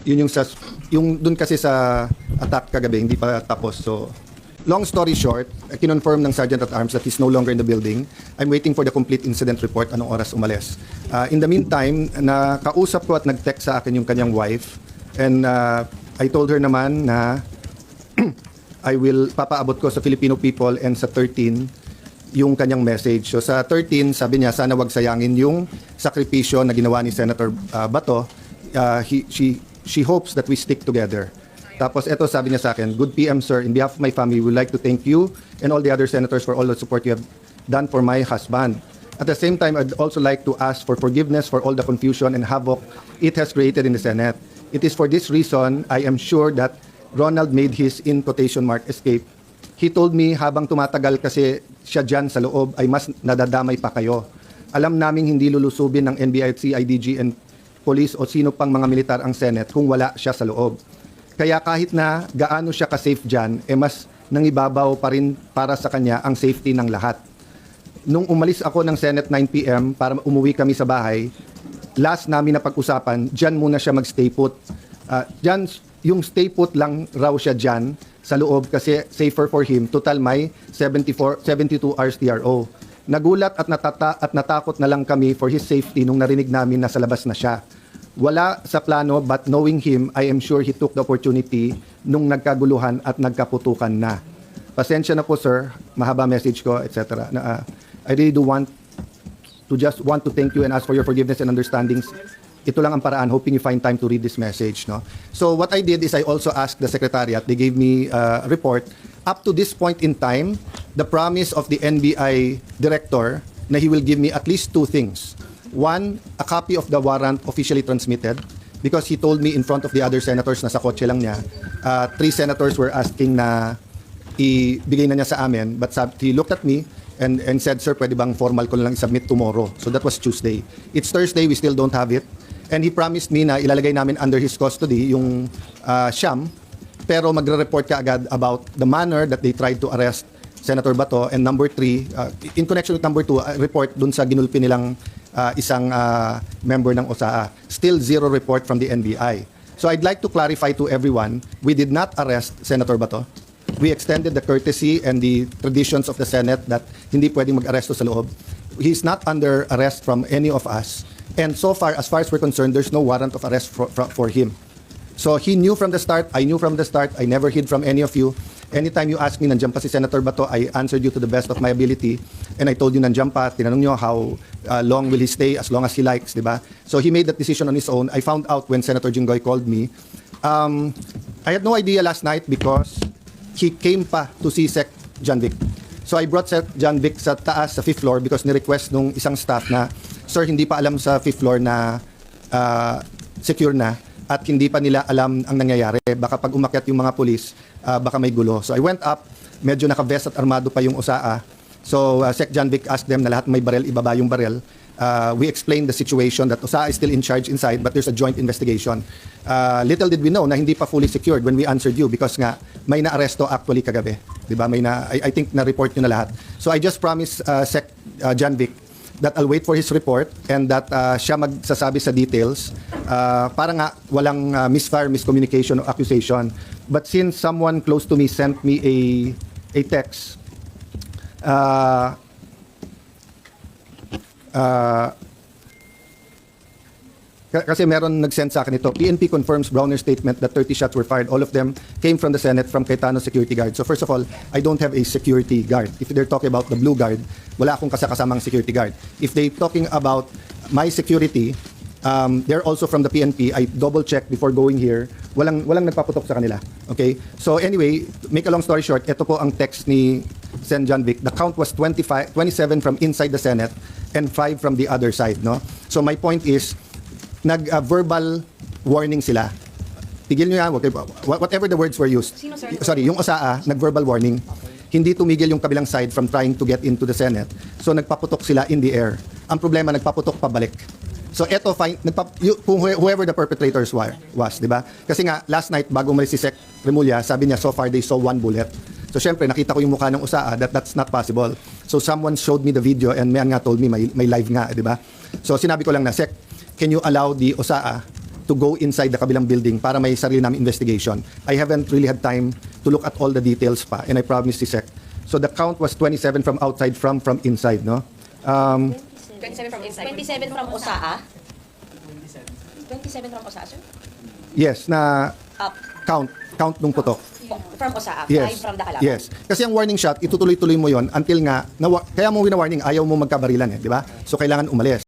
Yun yung dun kasi sa attack kagabi, hindi pa tapos. So, long story short, kinonfirm ng Sergeant at Arms that he's no longer in the building. I'm waiting for the complete incident report, anong oras umalis. In the meantime, nakausap ko at nag-text sa akin yung kanyang wife. And I told her naman na I will papaabot ko sa Filipino people and sa 13 yung kanyang message. So sa 13, sabi niya, sana wag sayangin yung sakripisyo na ginawa ni Senator Bato. She hopes that we stick together. Tapos eto sabi niya sa akin, good PM sir, in behalf of my family, we would like to thank you and all the other senators for all the support you have done for my husband. At the same time, I'd also like to ask for forgiveness for all the confusion and havoc it has created in the Senate. It is for this reason, I am sure that Ronald made his in quotation mark escape. He told me habang tumatagal kasi siya dyan sa loob ay mas nadadamay pa kayo. Alam naming hindi lulusubin ng NBI, CIDG and police o sino pang mga militar ang Senate kung wala siya sa loob. Kaya kahit na gaano siya ka-safe dyan, mas nangibabaw pa rin para sa kanya ang safety ng lahat. Nung umalis ako ng Senate 9 PM para umuwi kami sa bahay, last namin na pag-usapan, dyan muna siya mag-stay put. Dyan, yung stay put lang raw siya dyan sa loob kasi safer for him. Total may 72 hours TRO. Nagulat at natakot na lang kami for his safety nung narinig namin na sa labas na siya. Wala sa plano but knowing him, I am sure he took the opportunity nung nagkaguluhan at nagkaputukan na. Pasensya na po sir, mahaba message ko, etc. I really do want to thank you and ask for your forgiveness and understandings. Ito lang ang paraan, hoping you find time to read this message. No? So what I did is I also asked the Secretariat, they gave me a report. Up to this point in time, the promise of the NBI Director na he will give me at least two things. One, a copy of the warrant officially transmitted because he told me in front of the other senators na sa kotse lang niya, 3 senators were asking na ibigay na niya sa amin, but he looked at me and said, sir, pwede bang formal ko na lang i-submit tomorrow? So that was Tuesday. It's Thursday, we still don't have it. And he promised me na ilalagay namin under his custody yung Siyam, pero magre-report ka agad about the manner that they tried to arrest Senator Bato. And number 3, in connection with number 2, report dun sa ginulpi nilang isang member ng OSAA. Still zero report from the NBI. So I'd like to clarify to everyone, we did not arrest Senator Bato. We extended the courtesy and the traditions of the Senate that hindi pwedeng mag-aresto sa loob. He's not under arrest from any of us. And so far, as far as we're concerned, there's no warrant of arrest for him. So he knew from the start, I knew from the start, I never hid from any of you. Anytime you ask me, nandiyan pa si Senator Bato, I answered you to the best of my ability. And I told you, nandiyan pa, tinanong nyo how long will he stay, as long as he likes, di ba? So he made that decision on his own. I found out when Senator Jinggoy called me. I had no idea last night because he came pa to see Sec John Vic. So I brought Sec John Vic sa taas, sa 5th floor, because ni-request nung isang staff na, sir, hindi pa alam sa 5th floor na secure na at hindi pa nila alam ang nangyayari. Baka pag umakyat yung mga pulis, baka may gulo. So I went up, medyo naka-vest at armado pa yung OSAA. So Sec John Vic asked them na lahat may barel, ibaba yung barel. We explained the situation that OSAA is still in charge inside but there's a joint investigation. Little did we know na hindi pa fully secured when we answered you because nga may na-aresto actually kagabi. Diba? I think na-report nyo na lahat. So I just promised Sec John Vic that I'll wait for his report and that siya magsasabi sa details para nga walang miscommunication or accusation. But since someone close to me sent me a text kasi meron nag-send sa akin ito. PNP confirms Browner's statement that 30 shots were fired. All of them came from the Senate from Cayetano security guard. So first of all, I don't have a security guard. If they're talking about the blue guard, wala akong kasakasamang security guard. If they talking about my security, they're also from the PNP. I double-check before going here. Walang nagpaputok sa kanila. Okay? So anyway, make a long story short, ito po ang text ni Sen John Vic. The count was 27 from inside the Senate and 5 from the other side. No? So my point is, nag-verbal warning sila. Tigil nyo yan, whatever the words were used. Sino, sir? Sorry, yung OSAA, nag-verbal warning. Hindi tumigil yung kabilang side from trying to get into the Senate. So nagpaputok sila in the air. Ang problema, nagpaputok pabalik. So eto, whoever the perpetrators was, di ba? Kasi nga, last night, bago umalis si Sec Remulla, sabi niya, so far they saw 1 bullet. So syempre, nakita ko yung mukha ng OSAA, that's not possible. So someone showed me the video and Mayan nga told me, may live nga, di ba? So sinabi ko lang na, Sec, can you allow the OSAA to go inside the kabilang building para may sarili namin investigation. I haven't really had time to look at all the details pa, and I promised si Sec. So the count was 27 from outside, from inside, no? 27 from inside. 27 from OSAA? 27 from OSAA, sir? Yes, na Up. count nung putok. From OSAA, 5 Yes. from the kalaban. Yes. Kasi ang warning shot, itutuloy-tuloy mo yon until nga, kaya mo wina-warning, ayaw mo magkabarilan eh, di ba? So kailangan umalis.